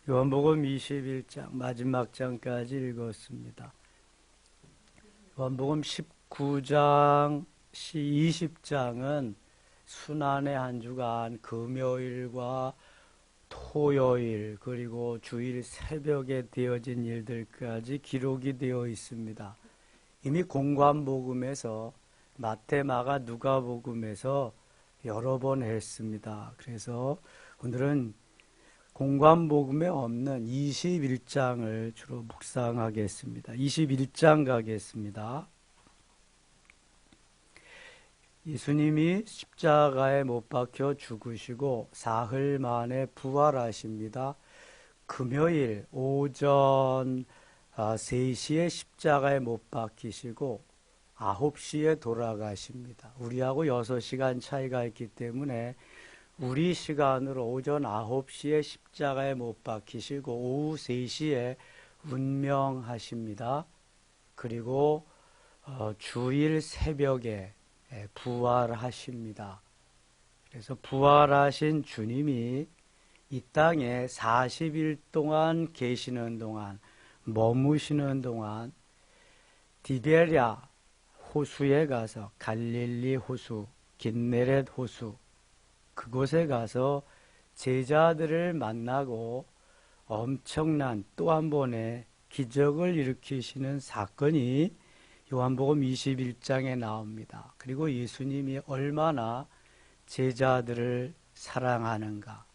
요한복음 21장 마지막 장까지 읽었습니다. 요한복음 19장, 20장은 순환의 한 주간 금요일과 토요일 그리고 주일 새벽에 되어진 일들까지 기록이 되어 있습니다. 이미 공관복음에서 마태, 마가, 누가복음에서 여러 번 했습니다. 그래서 오늘은 공관복음에 없는 21장을 주로 묵상하겠습니다. 21장 가겠습니다. 예수님이 십자가에 못 박혀 죽으시고 사흘 만에 부활하십니다. 금요일 오전 3시에 십자가에 못 박히시고 9시에 돌아가십니다. 우리하고 6시간 차이가 있기 때문에 우리 시간으로 오전 9시에 십자가에 못 박히시고 오후 3시에 운명하십니다. 그리고 주일 새벽에 부활하십니다. 그래서 부활하신 주님이 이 땅에 40일 동안 계시는 동안, 머무시는 동안 디베랴 호수에 가서 갈릴리 호수, 긴네렛 호수 그곳에 가서 제자들을 만나고 엄청난 또 한 번의 기적을 일으키시는 사건이 요한복음 21장에 나옵니다. 그리고 예수님이 얼마나 제자들을 사랑하는가,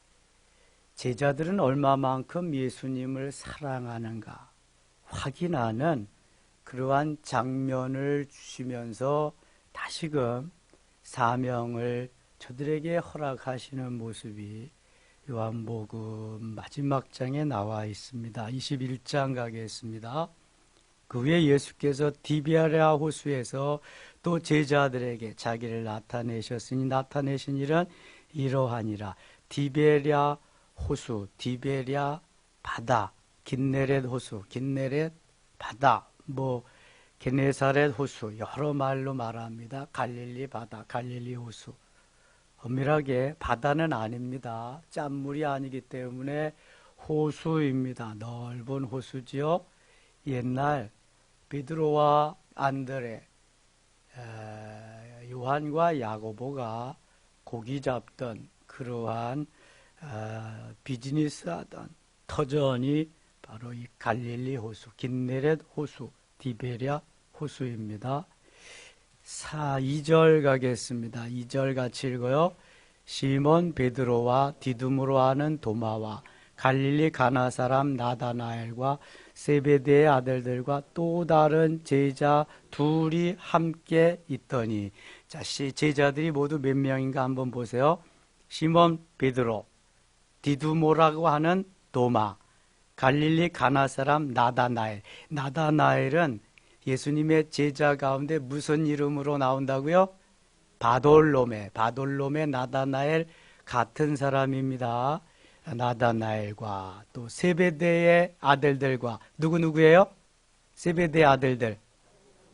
제자들은 얼마만큼 예수님을 사랑하는가 확인하는 그러한 장면을 주시면서 다시금 사명을 저들에게 허락하시는 모습이 요한복음 마지막 장에 나와 있습니다. 21장 가겠습니다. 그 후에 예수께서 디베랴 호수에서 또 제자들에게 자기를 나타내셨으니 나타내신 일은 이러하니라. 디베랴 호수, 디베랴 바다, 긴네렛 호수, 긴네렛 바다, 게네사렛 호수 여러 말로 말합니다. 갈릴리 바다, 갈릴리 호수. 엄밀하게 바다는 아닙니다. 짠물이 아니기 때문에 호수입니다. 넓은 호수지요. 옛날 베드로와 안드레, 요한과 야고보가 고기 잡던 그러한 비즈니스 하던 터전이 바로 이 갈릴리 호수, 긴네렛 호수, 디베랴 호수입니다. 2절 가겠습니다. 2절 같이 읽어요. 시몬 베드로와 디두므로 하는 도마와 갈릴리 가나 사람 나다나엘과 세베대의 아들들과 또 다른 제자 둘이 함께 있더니, 자, 제자들이 모두 몇 명인가 한번 보세요. 시몬 베드로, 디두모라고 하는 도마, 갈릴리 가나 사람 나다나엘. 나다나엘은 예수님의 제자 가운데 무슨 이름으로 나온다고요? 바돌로메 나다나엘 같은 사람입니다. 나다나엘과 또 세베대의 아들들과 누구예요? 세베대의 아들들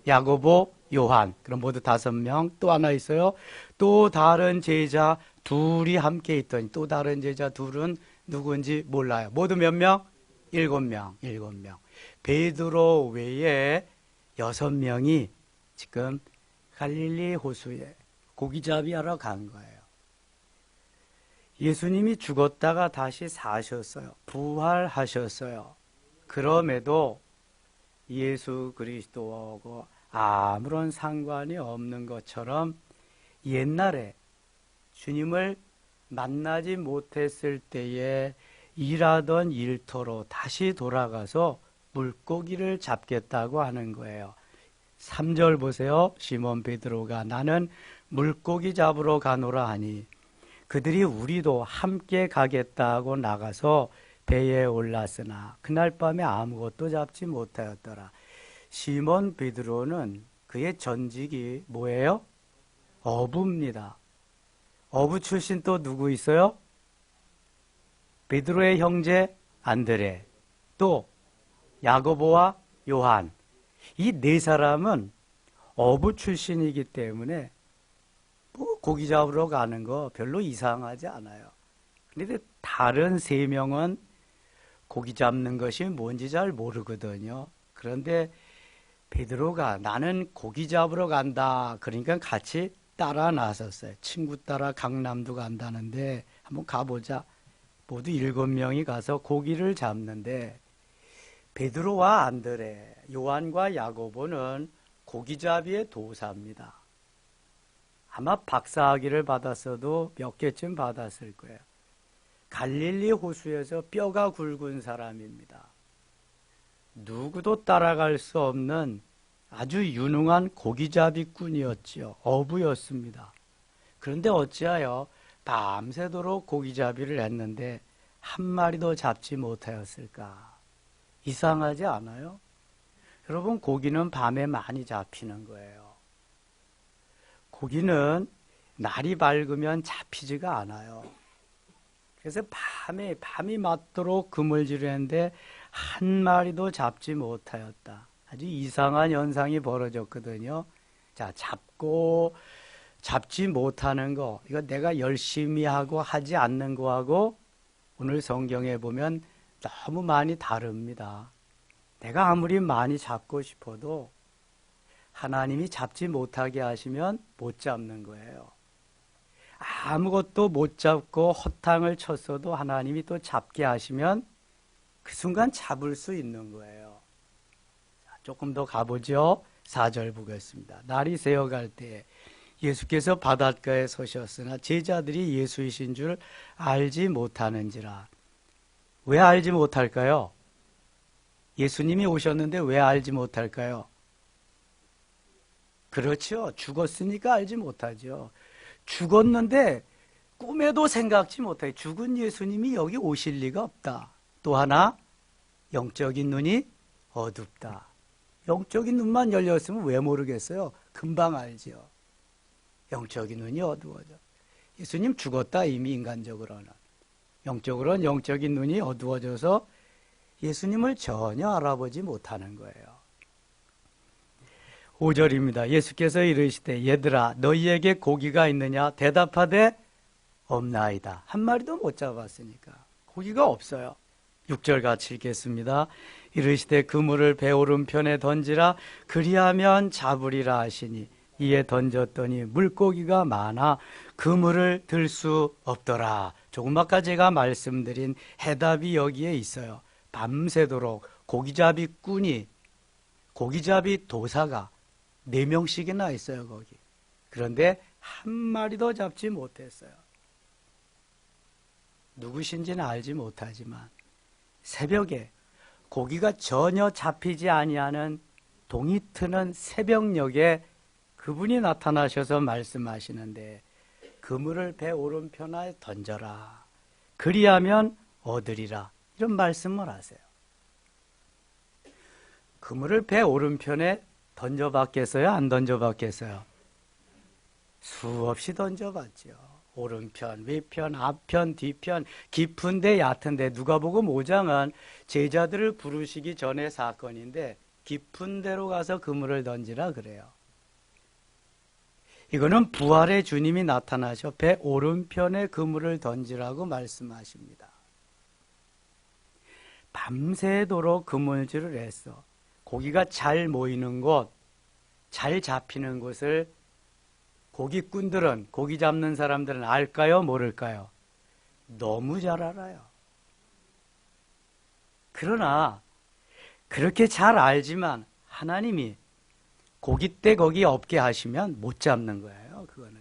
야고보, 요한. 그럼 모두 5명. 또 하나 있어요. 또 다른 제자 둘이 함께 있더니, 또 다른 제자 둘은 누구인지 몰라요. 모두 몇 명? 7명. 베드로 외에 6명이 지금 갈릴리 호수에 고기잡이 하러 간 거예요. 예수님이 죽었다가 다시 사셨어요. 부활하셨어요. 그럼에도 예수 그리스도하고 아무런 상관이 없는 것처럼 옛날에 주님을 만나지 못했을 때에 일하던 일터로 다시 돌아가서 물고기를 잡겠다고 하는 거예요. 3절 보세요. 시몬 베드로가 나는 물고기 잡으러 가노라 하니 그들이 우리도 함께 가겠다고 나가서 배에 올랐으나 그날 밤에 아무것도 잡지 못하였더라. 시몬 베드로는 그의 전직이 뭐예요? 어부입니다. 어부 출신 또 누구 있어요? 베드로의 형제 안드레, 또 야고보와 요한. 이 4사람은 어부 출신이기 때문에 고기 잡으러 가는 거 별로 이상하지 않아요. 그런데 다른 3명은 고기 잡는 것이 뭔지 잘 모르거든요. 그런데 베드로가 나는 고기 잡으러 간다. 그러니까 같이 따라 나섰어요. 친구 따라 강남도 간다는데 한번 가보자. 모두 7명이 가서 고기를 잡는데 베드로와 안드레, 요한과 야고보는 고기잡이의 도사입니다. 아마 박사학위를 받았어도 몇 개쯤 받았을 거예요. 갈릴리 호수에서 뼈가 굵은 사람입니다. 누구도 따라갈 수 없는 아주 유능한 고기잡이꾼이었지요. 어부였습니다. 그런데 어찌하여 밤새도록 고기잡이를 했는데 한 마리도 잡지 못하였을까? 이상하지 않아요? 여러분, 고기는 밤에 많이 잡히는 거예요. 고기는 날이 밝으면 잡히지가 않아요. 그래서 밤이 맞도록 그물질을 했는데 한 마리도 잡지 못하였다. 아주 이상한 현상이 벌어졌거든요. 자, 잡지 못하는 거, 이거 내가 열심히 하고 하지 않는 거하고 오늘 성경에 보면 너무 많이 다릅니다. 내가 아무리 많이 잡고 싶어도 하나님이 잡지 못하게 하시면 못 잡는 거예요. 아무것도 못 잡고 허탕을 쳤어도 하나님이 또 잡게 하시면 그 순간 잡을 수 있는 거예요. 자, 조금 더 가보죠. 4절 보겠습니다. 날이 새어갈 때 예수께서 바닷가에 서셨으나 제자들이 예수이신 줄 알지 못하는지라. 왜 알지 못할까요? 예수님이 오셨는데 왜 알지 못할까요? 그렇죠. 죽었으니까 알지 못하죠. 죽었는데 꿈에도 생각지 못해. 죽은 예수님이 여기 오실 리가 없다. 또 하나, 영적인 눈이 어둡다. 영적인 눈만 열렸으면 왜 모르겠어요? 금방 알죠. 영적인 눈이 어두워져. 예수님 죽었다, 이미 인간적으로는. 영적으로는 영적인 눈이 어두워져서 예수님을 전혀 알아보지 못하는 거예요. 5절입니다. 예수께서 이르시되 얘들아 너희에게 고기가 있느냐? 대답하되 없나이다. 한 마리도 못 잡았으니까 고기가 없어요. 6절 같이 읽겠습니다. 이르시되 그물을 배 오른편에 던지라 그리하면 잡으리라 하시니 이에 던졌더니 물고기가 많아 그물을 들 수 없더라. 조금 아까 제가 말씀드린 해답이 여기에 있어요. 밤새도록 고기잡이 도사가 4명씩이나 있어요, 거기. 그런데 한 마리도 잡지 못했어요. 누구신지는 알지 못하지만 새벽에 고기가 전혀 잡히지 아니하는 동이 트는 새벽녘에 그분이 나타나셔서 말씀하시는데 그물을 배 오른편에 던져라. 그리하면 얻으리라. 이런 말씀을 하세요. 그물을 배 오른편에 던져봤겠어요? 안 던져봤겠어요? 수없이 던져봤죠. 오른편, 위편, 앞편, 뒤편, 깊은데 얕은데. 누가복음 5장은 제자들을 부르시기 전의 사건인데 깊은 데로 가서 그물을 던지라 그래요. 이거는 부활의 주님이 나타나셔 배 오른편에 그물을 던지라고 말씀하십니다. 밤새도록 그물질을 했어. 고기가 잘 모이는 곳, 잘 잡히는 곳을 고기꾼들은, 고기 잡는 사람들은 알까요? 모를까요? 너무 잘 알아요. 그러나 그렇게 잘 알지만 하나님이 고깃대 거기 없게 하시면 못 잡는 거예요. 그거는요.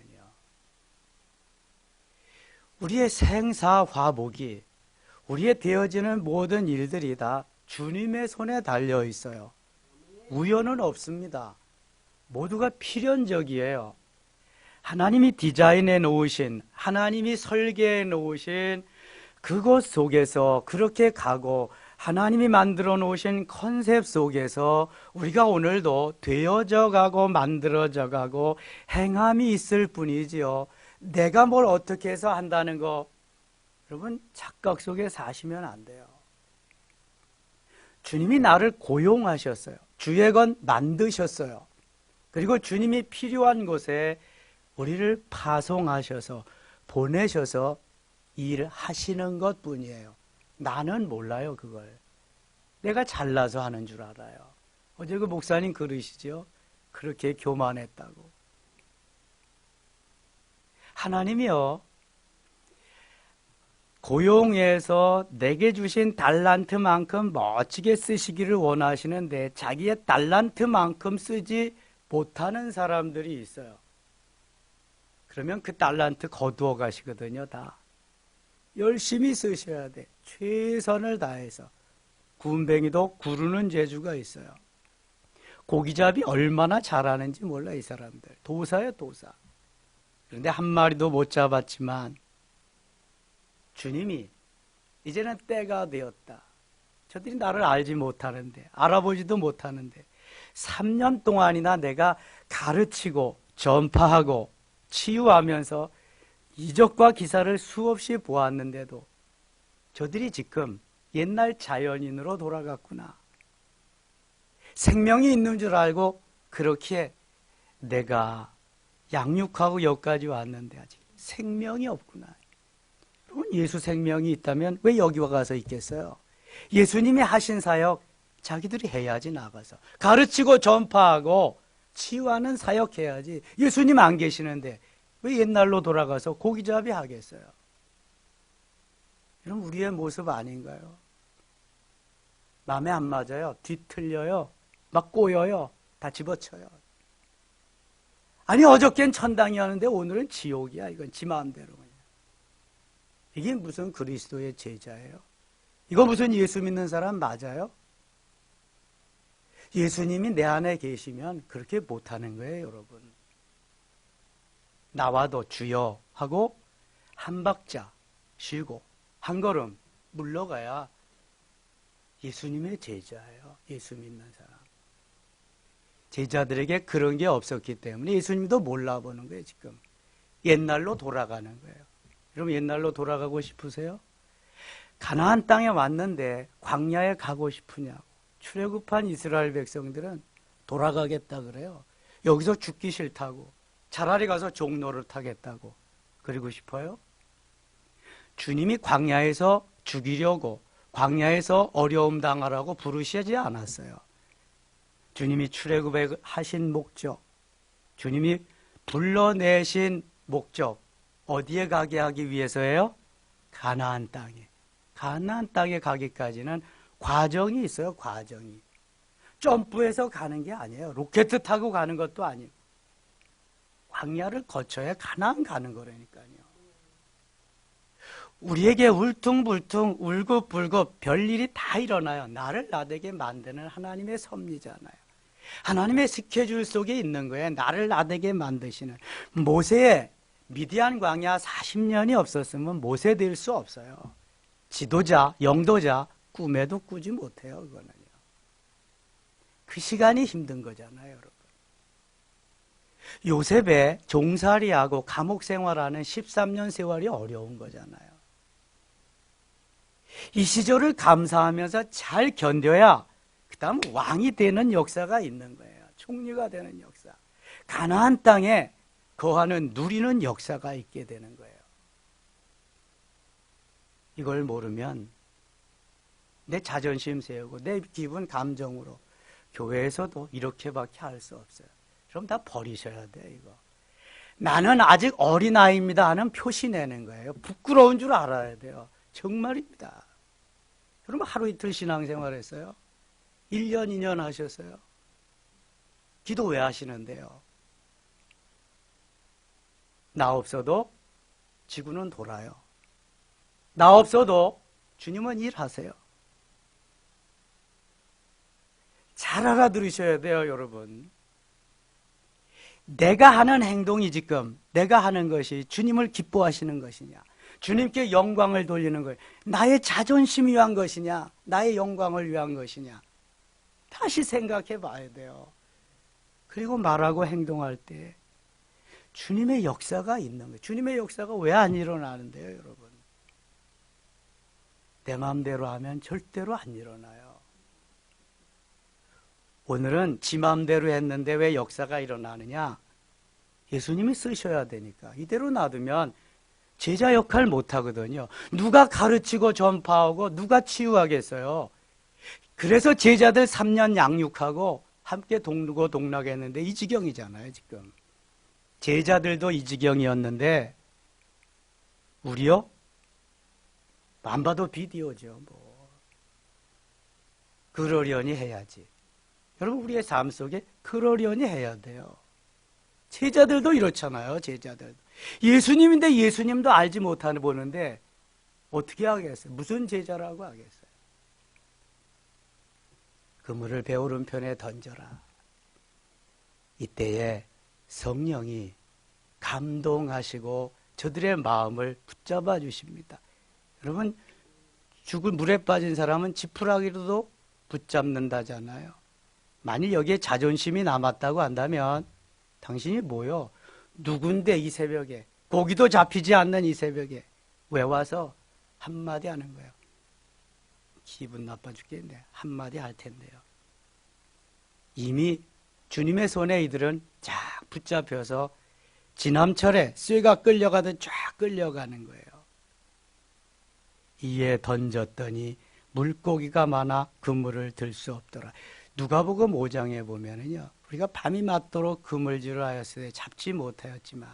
우리의 생사 화복이, 우리의 되어지는 모든 일들이 다 주님의 손에 달려 있어요. 우연은 없습니다. 모두가 필연적이에요. 하나님이 디자인해 놓으신, 하나님이 설계해 놓으신 그곳 속에서 그렇게 가고 하나님이 만들어 놓으신 컨셉 속에서 우리가 오늘도 되어져 가고 만들어져 가고 행함이 있을 뿐이지요. 내가 뭘 어떻게 해서 한다는 거, 여러분 착각 속에 사시면 안 돼요. 주님이 나를 고용하셨어요. 주의 건 만드셨어요. 그리고 주님이 필요한 곳에 우리를 파송하셔서 보내셔서 일하시는 것뿐이에요. 나는 몰라요, 그걸. 내가 잘나서 하는 줄 알아요. 어제 그 목사님 그러시죠? 그렇게 교만했다고. 하나님이요, 고용해서 내게 주신 달란트만큼 멋지게 쓰시기를 원하시는데 자기의 달란트만큼 쓰지 못하는 사람들이 있어요. 그러면 그 달란트 거두어 가시거든요, 다. 열심히 쓰셔야 돼. 최선을 다해서. 군뱅이도 구르는 재주가 있어요. 고기잡이 얼마나 잘하는지 몰라, 이 사람들. 도사예요, 도사. 그런데 한 마리도 못 잡았지만 주님이 이제는 때가 되었다. 저들이 나를 알지 못하는데, 알아보지도 못하는데 3년 동안이나 내가 가르치고 전파하고 치유하면서 이적과 기사를 수없이 보았는데도 저들이 지금 옛날 자연인으로 돌아갔구나. 생명이 있는 줄 알고 그렇게 내가 양육하고 여기까지 왔는데 아직 생명이 없구나. 여러분, 예수 생명이 있다면 왜 여기 와가서 있겠어요? 예수님이 하신 사역 자기들이 해야지. 나가서 가르치고 전파하고 치유하는 사역 해야지. 예수님 안 계시는데 왜 옛날로 돌아가서 고기잡이 하겠어요? 이런 우리의 모습 아닌가요? 마음에 안 맞아요. 뒤틀려요. 막 꼬여요. 다 집어쳐요. 아니, 어저께는 천당이었는데 오늘은 지옥이야. 이건 지 마음대로. 이게 무슨 그리스도의 제자예요? 이거 무슨 예수 믿는 사람 맞아요? 예수님이 내 안에 계시면 그렇게 못하는 거예요, 여러분. 나와도 주여 하고 한 박자 쉬고 한 걸음 물러가야 예수님의 제자예요. 예수 믿는 사람. 제자들에게 그런 게 없었기 때문에 예수님도 몰라보는 거예요, 지금. 옛날로 돌아가는 거예요. 여러분, 옛날로 돌아가고 싶으세요? 가나안 땅에 왔는데 광야에 가고 싶으냐고. 출애굽한 이스라엘 백성들은 돌아가겠다 그래요. 여기서 죽기 싫다고. 차라리 가서 종로를 타겠다고. 그러고 싶어요? 주님이 광야에서 죽이려고, 광야에서 어려움 당하라고 부르시지 않았어요. 주님이 출애굽에 하신 목적, 주님이 불러내신 목적, 어디에 가게 하기 위해서예요? 가나안 땅에. 가나안 땅에 가기까지는 과정이 있어요, 과정이. 점프해서 가는 게 아니에요. 로켓 타고 가는 것도 아니고. 광야를 거쳐야 가나안 가는 거라니까요. 우리에게 울퉁불퉁 울긋불긋 별일이 다 일어나요. 나를 나되게 만드는 하나님의 섭리잖아요. 하나님의 스케줄 속에 있는 거예요. 나를 나되게 만드시는. 모세의 미디안 광야 40년이 없었으면 모세 될 수 없어요. 지도자, 영도자 꿈에도 꾸지 못해요. 그거는요. 그 시간이 힘든 거잖아요, 여러분. 요셉의 종살이하고 감옥 생활하는 13년 세월이 어려운 거잖아요. 이 시절을 감사하면서 잘 견뎌야 그 다음 왕이 되는 역사가 있는 거예요. 총리가 되는 역사. 가나안 땅에 거하는 누리는 역사가 있게 되는 거예요. 이걸 모르면 내 자존심 세우고 내 기분 감정으로 교회에서도 이렇게밖에 할 수 없어요. 그럼 다 버리셔야 돼요, 이거. 나는 아직 어린아이입니다 하는 표시 내는 거예요. 부끄러운 줄 알아야 돼요. 정말입니다. 여러분, 하루 이틀 신앙생활 했어요? 1년, 2년 하셨어요? 기도 왜 하시는데요? 나 없어도 지구는 돌아요. 나 없어도 주님은 일하세요. 잘 알아들으셔야 돼요, 여러분. 내가 하는 행동이 지금 내가 하는 것이 주님을 기뻐하시는 것이냐, 주님께 영광을 돌리는 거예요. 나의 자존심 위한 것이냐, 나의 영광을 위한 것이냐, 다시 생각해 봐야 돼요. 그리고 말하고 행동할 때 주님의 역사가 있는 거예요. 주님의 역사가 왜 안 일어나는데요, 여러분? 내 마음대로 하면 절대로 안 일어나요. 오늘은 지 마음대로 했는데 왜 역사가 일어나느냐? 예수님이 쓰셔야 되니까. 이대로 놔두면 제자 역할 못하거든요. 누가 가르치고 전파하고 누가 치유하겠어요. 그래서 제자들 3년 양육하고 함께 동르고 동락했는데 이 지경이잖아요, 지금. 제자들도 이 지경이었는데 우리요? 안 봐도 비디오죠, 뭐. 그러려니 해야지. 여러분, 우리의 삶 속에 그러려니 해야 돼요. 제자들도 이렇잖아요, 제자들도. 예수님인데 예수님도 알지 못하는 보는데 어떻게 하겠어요? 무슨 제자라고 하겠어요? 그물을 배 오른편에 던져라. 이때에 성령이 감동하시고 저들의 마음을 붙잡아 주십니다. 여러분, 죽은 물에 빠진 사람은 지푸라기로도 붙잡는다잖아요. 만일 여기에 자존심이 남았다고 한다면 당신이 뭐요? 누군데 이 새벽에, 고기도 잡히지 않는 이 새벽에 왜 와서 한마디 하는 거예요? 기분 나빠 죽겠네. 한마디 할 텐데요. 이미 주님의 손에 이들은 쫙 붙잡혀서 지남철에 쇠가 끌려가듯 쫙 끌려가는 거예요. 이에 던졌더니 물고기가 많아 그물을 들 수 없더라. 누가복음 5장에 보면은요, 우리가 밤이 맞도록 그물질을 하였으되 잡지 못하였지만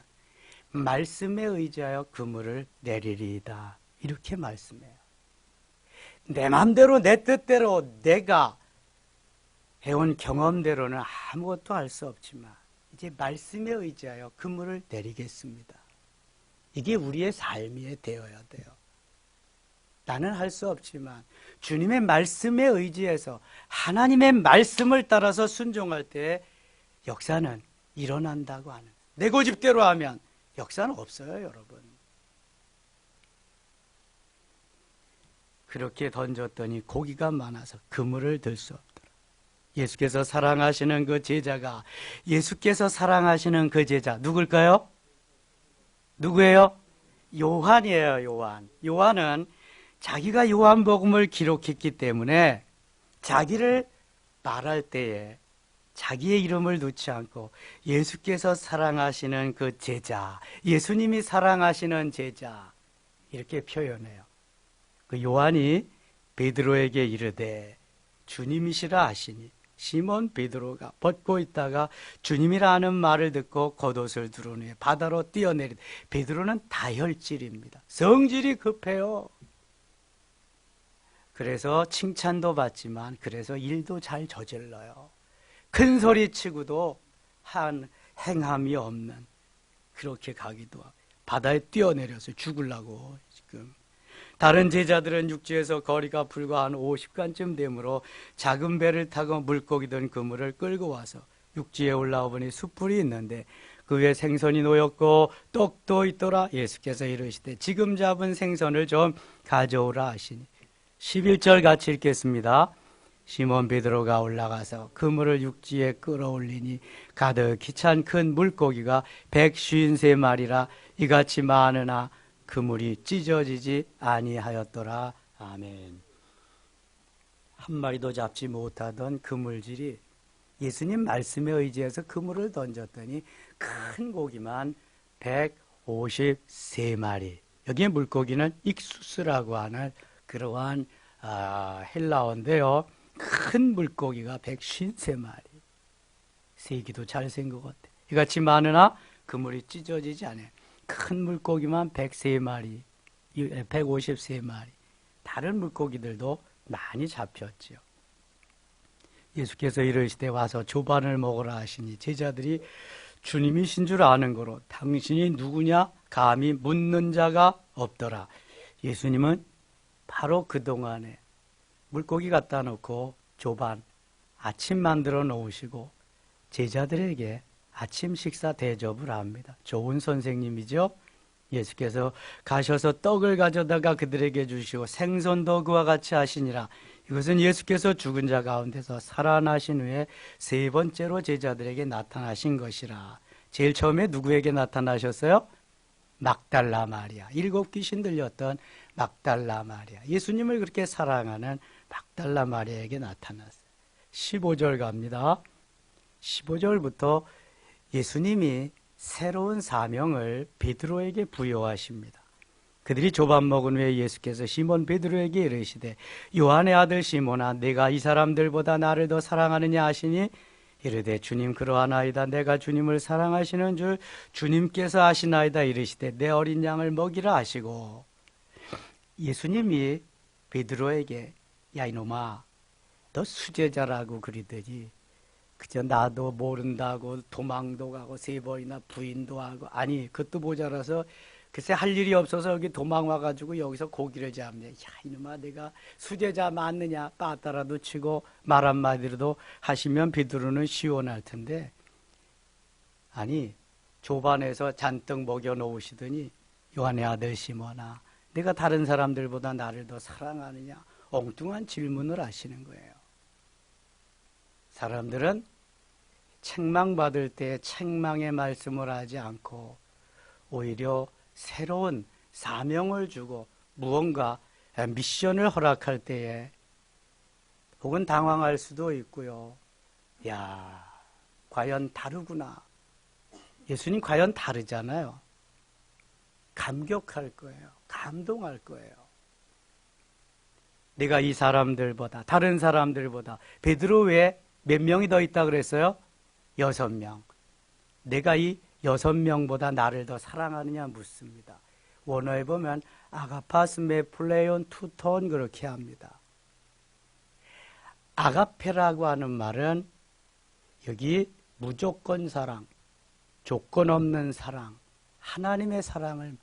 말씀에 의지하여 그물을 내리리이다. 이렇게 말씀해요. 내 마음대로 내 뜻대로 내가 해온 경험대로는 아무것도 할 수 없지만 이제 말씀에 의지하여 그물을 내리겠습니다. 이게 우리의 삶이 되어야 돼요. 나는 할 수 없지만 주님의 말씀에 의지해서 하나님의 말씀을 따라서 순종할 때 역사는 일어난다고 하는. 내 고집대로 하면 역사는 없어요, 여러분. 그렇게 던졌더니 고기가 많아서 그물을 들 수 없더라. 예수께서 사랑하시는 그 제자가, 예수께서 사랑하시는 그 제자 누굴까요? 누구예요? 요한이에요, 요한. 요한은 자기가 요한복음을 기록했기 때문에 자기를 말할 때에 자기의 이름을 넣지 않고 예수께서 사랑하시는 그 제자, 예수님이 사랑하시는 제자 이렇게 표현해요. 그 요한이 베드로에게 이르되 주님이시라 하시니 시몬 베드로가 벗고 있다가 주님이라 하는 말을 듣고 겉옷을 두른 후에 바다로 뛰어내리되, 베드로는 다혈질입니다. 성질이 급해요. 그래서 칭찬도 받지만 그래서 일도 잘 저질러요. 큰 소리 치고도 한 행함이 없는, 그렇게 가기도 하고 바다에 뛰어내려서 죽으려고. 지금 다른 제자들은 육지에서 거리가 불과 한 50간쯤 되므로 작은 배를 타고 물고기 든 그물을 끌고 와서 육지에 올라와 보니 숯불이 있는데 그 위에 생선이 놓였고 떡도 있더라. 예수께서 이르시되 지금 잡은 생선을 좀 가져오라 하시니 11절 같이 읽겠습니다. 시몬 베드로가 올라가서 그물을 육지에 끌어올리니 가득히 찬 큰 물고기가 153마리라 이같이 많으나 그물이 찢어지지 아니하였더라. 아멘. 한 마리도 잡지 못하던 그물질이 예수님 말씀에 의지해서 그물을 던졌더니 큰 고기만 153마리. 여기에 물고기는 익수스라고 하는 그러한 헬라어인데요. 큰 물고기가 153마리. 세기도 잘생긴 것 같아. 이같이 많으나 그물이 찢어지지 않아요. 큰 물고기만 103마리, 153마리. 다른 물고기들도 많이 잡혔죠. 예수께서 이르시되 와서 조반을 먹으라 하시니 제자들이 주님이신 줄 아는 거로 당신이 누구냐 감히 묻는 자가 없더라. 예수님은 바로 그동안에 물고기 갖다 놓고 조반 아침 만들어 놓으시고 제자들에게 아침 식사 대접을 합니다. 좋은 선생님이죠. 예수께서 가셔서 떡을 가져다가 그들에게 주시고 생선도 그와 같이 하시니라. 이것은 예수께서 죽은 자 가운데서 살아나신 후에 세 번째로 제자들에게 나타나신 것이라. 제일 처음에 누구에게 나타나셨어요? 막달라 마리아. 7 귀신 들렸던 막달라 마리아. 예수님을 그렇게 사랑하는 막달라 마리아에게 나타났어요. 15절 갑니다. 15절부터 예수님이 새로운 사명을 베드로에게 부여하십니다. 그들이 조밥 먹은 후에 예수께서 시몬 베드로에게 이르시되 요한의 아들 시몬아 내가 이 사람들보다 나를 더 사랑하느냐 하시니 이르되 주님 그러하나이다. 내가 주님을 사랑하시는 줄 주님께서 아시나이다. 이르시되 내 어린 양을 먹이라 하시고, 예수님이 베드로에게 야 이놈아 너 수제자라고 그러더니 그저 나도 모른다고 도망도 가고 3번이나 부인도 하고, 아니 그것도 모자라서 글쎄 할 일이 없어서 여기 도망 와가지고 여기서 고기를 잡네. 야 이놈아 내가 수제자 맞느냐 빠따라도 치고 말 한마디로도 하시면 베드로는 시원할 텐데, 아니 조반에서 잔뜩 먹여 놓으시더니 요한의 아들 시몬아 내가 다른 사람들보다 나를 더 사랑하느냐, 엉뚱한 질문을 하시는 거예요. 사람들은 책망받을 때 책망의 말씀을 하지 않고 오히려 새로운 사명을 주고 무언가 미션을 허락할 때에 혹은 당황할 수도 있고요. 야, 과연 다르구나. 예수님 과연 다르잖아요. 감격할 거예요. 감동할 거예요. 내가 이 사람들보다, 다른 사람들보다, 베드로 외에 몇 명이 더 있다 그랬어요? 6명. 내가 이 6명보다 나를 더 사랑하느냐 묻습니다. 원어에 보면 아가파스 메플레온 투톤 그렇게 합니다. 아가페라고 하는 말은 여기 무조건 사랑, 조건 없는 사랑, 하나님의 사랑을,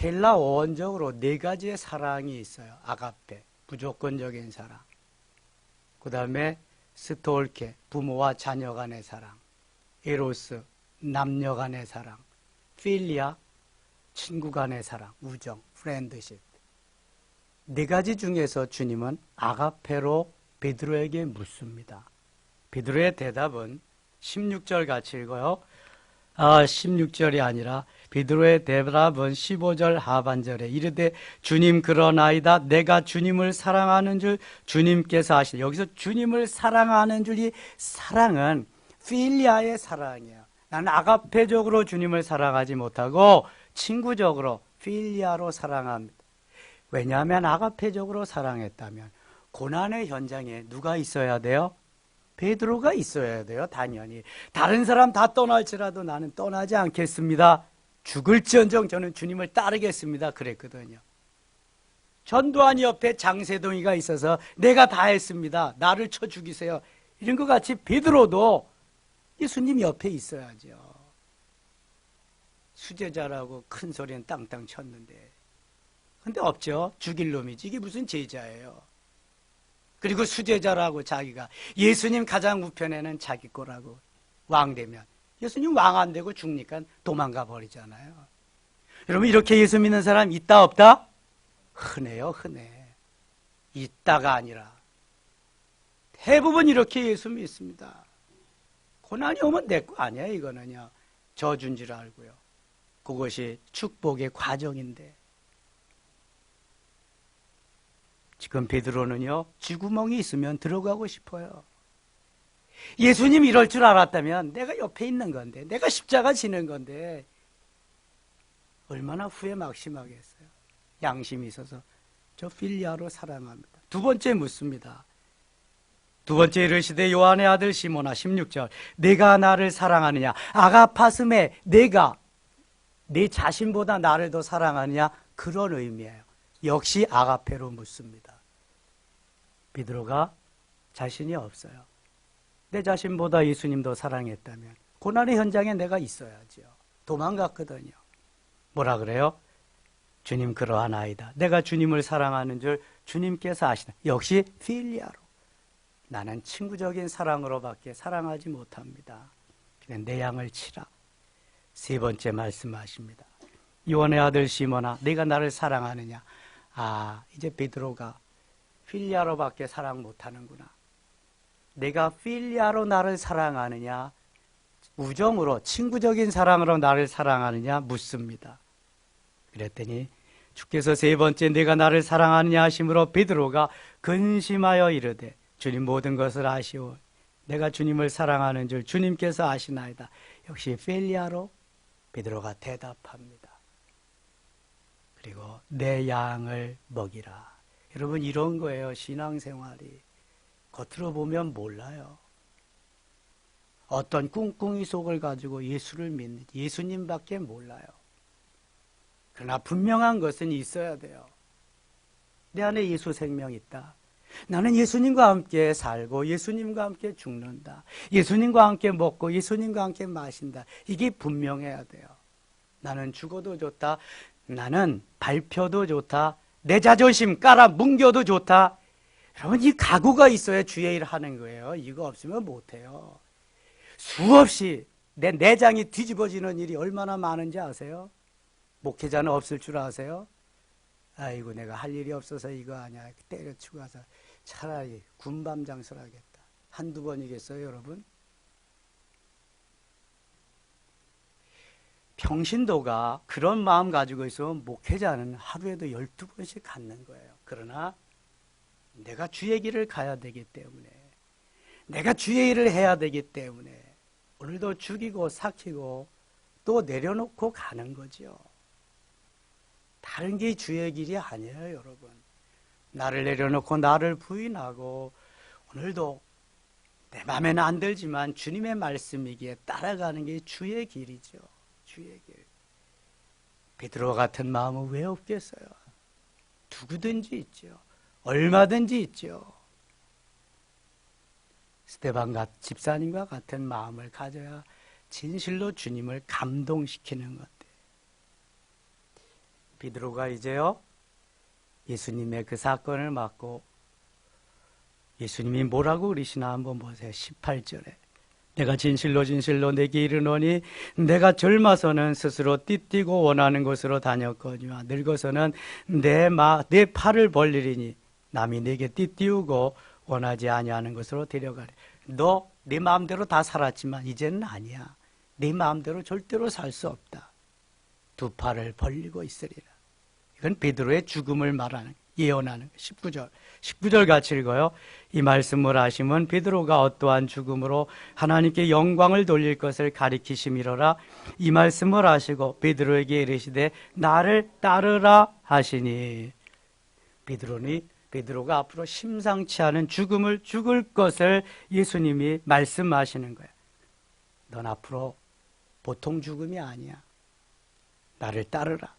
헬라 원적으로 4가지의 사랑이 있어요. 아가페, 무조건적인 사랑. 그 다음에 스톨케, 부모와 자녀 간의 사랑. 에로스, 남녀 간의 사랑. 필리아, 친구 간의 사랑, 우정, 프렌드십. 4가지 중에서 주님은 아가페로 베드로에게 묻습니다. 베드로의 대답은 16절 같이 읽어요. 16절이 아니라 베드로의 대답은 15절 하반절에 이르되 주님 그러나이다. 내가 주님을 사랑하는 줄 주님께서 아시네. 여기서 주님을 사랑하는 줄, 이 사랑은 필리아의 사랑이에요. 나는 아가페적으로 주님을 사랑하지 못하고 친구적으로 필리아로 사랑합니다. 왜냐하면 아가페적으로 사랑했다면 고난의 현장에 누가 있어야 돼요? 베드로가 있어야 돼요. 당연히. 다른 사람 다 떠날지라도 나는 떠나지 않겠습니다. 죽을지언정 저는 주님을 따르겠습니다. 그랬거든요. 전두환 옆에 장세동이가 있어서 내가 다 했습니다. 나를 쳐 죽이세요. 이런 것 같이 베드로도 예수님 옆에 있어야죠. 수제자라고 큰 소리는 땅땅 쳤는데. 근데 없죠. 죽일 놈이지. 이게 무슨 제자예요. 그리고 수제자라고 자기가, 예수님 가장 우편에는 자기 거라고, 왕 되면. 예수님 왕 안 되고 죽으니까 도망가 버리잖아요. 여러분 이렇게 예수 믿는 사람 있다 없다? 흔해요. 흔해. 있다가 아니라 대부분 이렇게 예수 믿습니다. 고난이 오면 내 거 아니야. 이거는요 저주인 줄 알고요. 그것이 축복의 과정인데, 지금 베드로는요 쥐구멍이 있으면 들어가고 싶어요. 예수님 이럴 줄 알았다면 내가 옆에 있는 건데, 내가 십자가 지는 건데 얼마나 후회 막심하겠어요. 양심이 있어서 저 필리아로 사랑합니다. 2번째 묻습니다. 2번째 이르시되 요한의 아들 시몬아, 16절 내가 나를 사랑하느냐. 아가파스메, 내가 내 자신보다 나를 더 사랑하느냐, 그런 의미예요. 역시 아가페로 묻습니다. 베드로가 자신이 없어요. 내 자신보다 예수님 더 사랑했다면 고난의 현장에 내가 있어야죠. 도망갔거든요. 뭐라 그래요? 주님 그러하나이다. 내가 주님을 사랑하는 줄 주님께서 아시나. 역시 필리아로. 나는 친구적인 사랑으로밖에 사랑하지 못합니다. 그냥 내 양을 치라. 3번째 말씀하십니다. 요한의 아들 시몬아, 내가 나를 사랑하느냐. 이제 베드로가 필리아로밖에 사랑 못하는구나. 내가 필리아로 나를 사랑하느냐, 우정으로 친구적인 사랑으로 나를 사랑하느냐 묻습니다. 그랬더니 주께서 3번째 내가 나를 사랑하느냐 하심으로 베드로가 근심하여 이르되 주님 모든 것을 아시오. 내가 주님을 사랑하는 줄 주님께서 아시나이다. 역시 필리아로 베드로가 대답합니다. 그리고 내 양을 먹이라. 여러분, 이런 거예요. 신앙생활이. 겉으로 보면 몰라요. 어떤 꿍꿍이 속을 가지고 예수를 믿는 예수님밖에 몰라요. 그러나 분명한 것은 있어야 돼요. 내 안에 예수 생명이 있다. 나는 예수님과 함께 살고 예수님과 함께 죽는다. 예수님과 함께 먹고 예수님과 함께 마신다. 이게 분명해야 돼요. 나는 죽어도 좋다. 나는 밟혀도 좋다. 내 자존심 깔아 뭉겨도 좋다. 여러분, 이 각오가 있어야 주의 일을 하는 거예요. 이거 없으면 못해요. 수없이 내 내장이 뒤집어지는 일이 얼마나 많은지 아세요? 목회자는 없을 줄 아세요? 아이고, 내가 할 일이 없어서 이거 아니야. 때려치고 가서 차라리 군밤장수를 하겠다. 한두 번이겠어요, 여러분? 평신도가 그런 마음 가지고 있으면 목회자는 하루에도 12번씩 갖는 거예요. 그러나 내가 주의 길을 가야 되기 때문에, 내가 주의 일을 해야 되기 때문에 오늘도 죽이고 삭히고 또 내려놓고 가는 거죠. 다른 게 주의 길이 아니에요, 여러분. 나를 내려놓고 나를 부인하고 오늘도 내 마음에는 안 들지만 주님의 말씀이기에 따라가는 게 주의 길이죠. 주의 길. 베드로 같은 마음은 왜 없겠어요? 누구든지 있죠. 얼마든지 있죠. 스데반 집사님과 같은 마음을 가져야 진실로 주님을 감동시키는 것. 베드로가 이제요, 예수님의 그 사건을 맡고 예수님이 뭐라고 그러시나 한번 보세요. 18절에 내가 진실로 진실로 내게 이르노니 내가 젊어서는 스스로 띠띠고 원하는 곳으로 다녔거니와 늙어서는 내 팔을 벌리리니 남이 내게 띠띠우고 원하지 아니하는 곳으로 데려가리. 너 네 마음대로 다 살았지만 이제는 아니야. 네 마음대로 절대로 살 수 없다. 두 팔을 벌리고 있으리라. 이건 베드로의 죽음을 말하는, 예언하는 19절 같이 읽어요. 이 말씀을 하시면 베드로가 어떠한 죽음으로 하나님께 영광을 돌릴 것을 가리키심이로라. 이 말씀을 하시고 베드로에게 이르시되 나를 따르라 하시니, 베드로가 앞으로 심상치 않은 죽음을 죽을 것을 예수님이 말씀하시는 거예요. 넌 앞으로 보통 죽음이 아니야. 나를 따르라.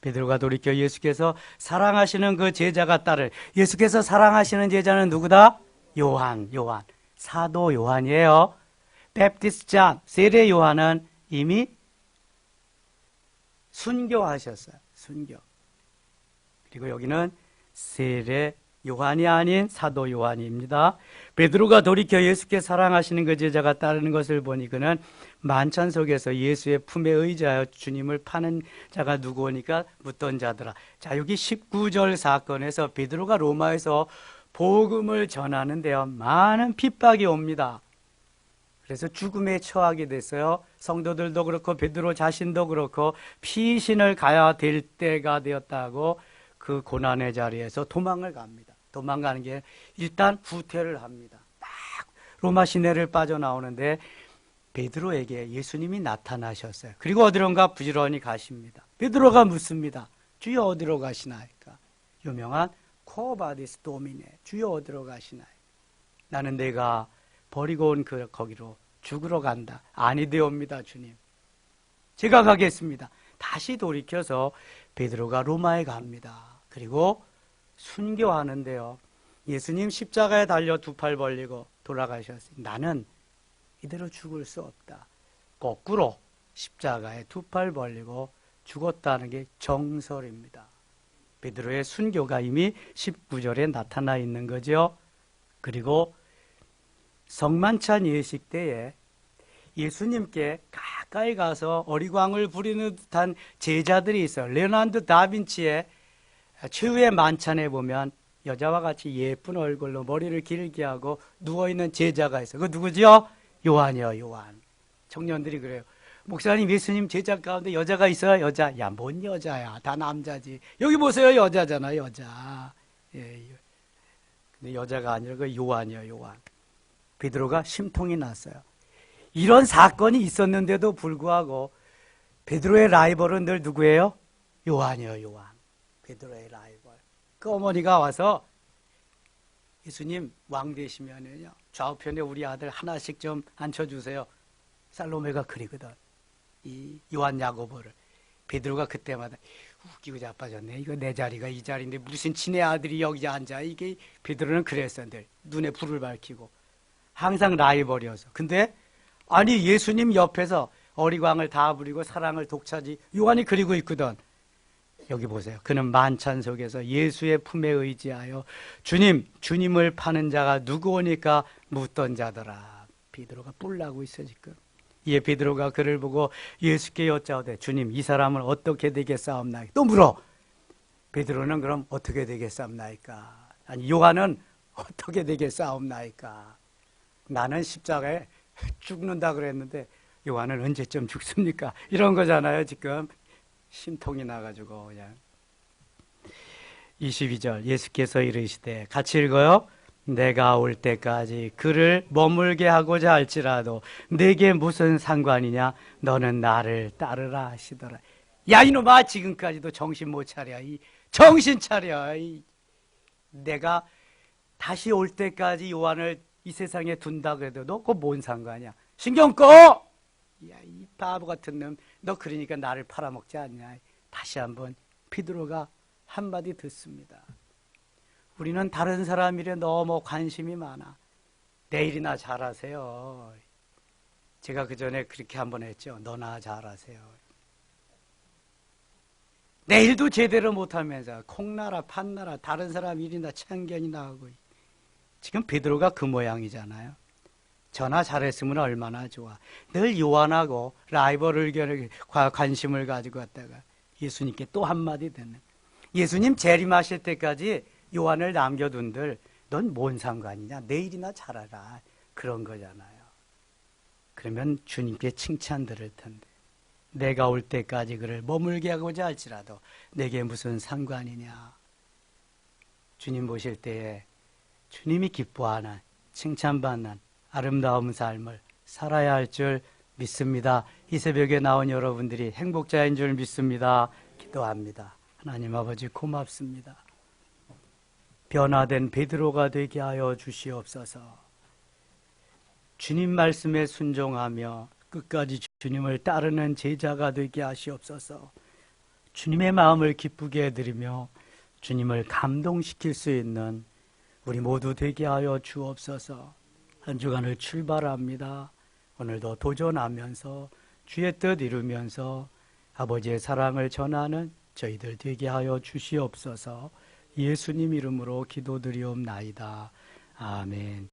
베드로가 돌이켜 예수께서 사랑하시는 그 제자가 따를, 예수께서 사랑하시는 제자는 누구다? 요한. 사도 요한이에요. 베프티스트 잔, 세례 요한은 이미 순교하셨어요. 순교. 그리고 여기는 세례 요한이 아닌 사도 요한입니다. 베드로가 돌이켜 예수께 사랑하시는 그 제자가 따르는 것을 보니 그는 만찬 속에서 예수의 품에 의지하여 주님을 파는 자가 누구오니까 묻던 자더라. 자, 여기 19절 사건에서 베드로가 로마에서 복음을 전하는데요, 많은 핍박이 옵니다. 그래서 죽음에 처하게 됐어요. 성도들도 그렇고 베드로 자신도 그렇고 피신을 가야 될 때가 되었다고 그 고난의 자리에서 도망을 갑니다. 도망가는 게 일단 후퇴를 합니다. 막 로마 시내를 빠져나오는데 베드로에게 예수님이 나타나셨어요. 그리고 어디론가 부지런히 가십니다. 베드로가 묻습니다. 주여 어디로 가시나이까? 유명한 코바디스 도미네, 주여 어디로 가시나이까? 나는 내가 버리고 온 거기로 죽으러 간다. 아니되옵니다, 주님. 제가 가겠습니다. 다시 돌이켜서 베드로가 로마에 갑니다. 그리고 순교하는데요, 예수님 십자가에 달려 두 팔 벌리고 돌아가셨어요. 나는 이대로 죽을 수 없다. 거꾸로 십자가에 두 팔 벌리고 죽었다는 게 정설입니다. 베드로의 순교가 이미 19절에 나타나 있는 거죠. 그리고 성만찬 예식 때에 예수님께 가까이 가서 어리광을 부리는 듯한 제자들이 있어요. 레오나르도 다빈치의 최후의 만찬에 보면 여자와 같이 예쁜 얼굴로 머리를 길게 하고 누워있는 제자가 있어요. 그 누구죠? 요한이요, 요한. 청년들이 그래요. 목사님, 예수님 제자 가운데 여자가 있어요? 여자. 야, 뭔 여자야. 다 남자지. 여기 보세요. 여자잖아, 여자. 예. 근데 여자가 아니라 그 요한이요, 요한. 베드로가 심통이 났어요. 이런 사건이 있었는데도 불구하고 베드로의 라이벌은 늘 누구예요? 요한이요, 요한. 베드로의 라이벌. 그 어머니가 와서 예수님 왕 되시면은요 좌우편에 우리 아들 하나씩 좀 앉혀주세요. 살로메가 그리거든. 이 요한 야고보를. 베드로가 그때마다 웃기고 자빠졌네. 이거 내 자리가 이 자리인데 무슨 친애 아들이 여기 앉아. 이게 베드로는 그랬었는데 눈에 불을 밝히고 항상 라이벌이어서. 근데 아니 예수님 옆에서 어리광을 다 부리고 사랑을 독차지 요한이 그리고 있거든. 여기 보세요. 그는 만찬 속에서 예수의 품에 의지하여 주님을 파는 자가 누구오니까 묻던 자더라. 베드로가 뿔나고 있어 지금. 이에 베드로가 그를 보고 예수께 여짜오되 주님 이 사람은 어떻게 되겠사옵나이까. 또 물어. 베드로는 그럼 어떻게 되겠사옵나이까. 아니 요한은 어떻게 되겠사옵나이까. 나는 십자가에 죽는다 그랬는데 요한은 언제쯤 죽습니까? 이런 거잖아요 지금. 심통이 나가지고 그냥. 22절 예수께서 이르시되 같이 읽어요. 내가 올 때까지 그를 머물게 하고자 할지라도 내게 무슨 상관이냐. 너는 나를 따르라 하시더라. 야 이놈아 지금까지도 정신 못 차려. 정신 차려. 내가 다시 올 때까지 요한을 이 세상에 둔다 그래도 너 그거 뭔 상관이야. 신경 꺼. 야, 이 바보 같은 놈, 너 그러니까 나를 팔아먹지 않냐. 다시 한번 베드로가 한마디 듣습니다. 우리는 다른 사람 일에 너무 관심이 많아. 내일이나 잘하세요. 제가 그 전에 그렇게 한번 했죠. 너나 잘하세요. 내일도 제대로 못하면서 콩나라 판나라 다른 사람 일이나 참견이나 하고. 지금 베드로가 그 모양이잖아요. 저나 잘했으면 얼마나 좋아. 늘 요한하고 라이벌 의견을 관심을 가지고 왔다가 예수님께 또 한마디 듣는. 예수님 재림하실 때까지 요한을 남겨둔들 넌 뭔 상관이냐. 내일이나 잘하라. 그런 거잖아요. 그러면 주님께 칭찬 들을 텐데 내가 올 때까지 그를 머물게 하고자 할지라도 내게 무슨 상관이냐. 주님 보실 때에 주님이 기뻐하는 칭찬받는 아름다운 삶을 살아야 할 줄 믿습니다. 이 새벽에 나온 여러분들이 행복자인 줄 믿습니다. 기도합니다. 하나님 아버지 고맙습니다. 변화된 베드로가 되게 하여 주시옵소서. 주님 말씀에 순종하며 끝까지 주님을 따르는 제자가 되게 하시옵소서. 주님의 마음을 기쁘게 해드리며 주님을 감동시킬 수 있는 우리 모두 되게 하여 주옵소서. 한 주간을 출발합니다. 오늘도 도전하면서 주의 뜻 이루면서 아버지의 사랑을 전하는 저희들 되게 하여 주시옵소서. 예수님 이름으로 기도드리옵나이다. 아멘.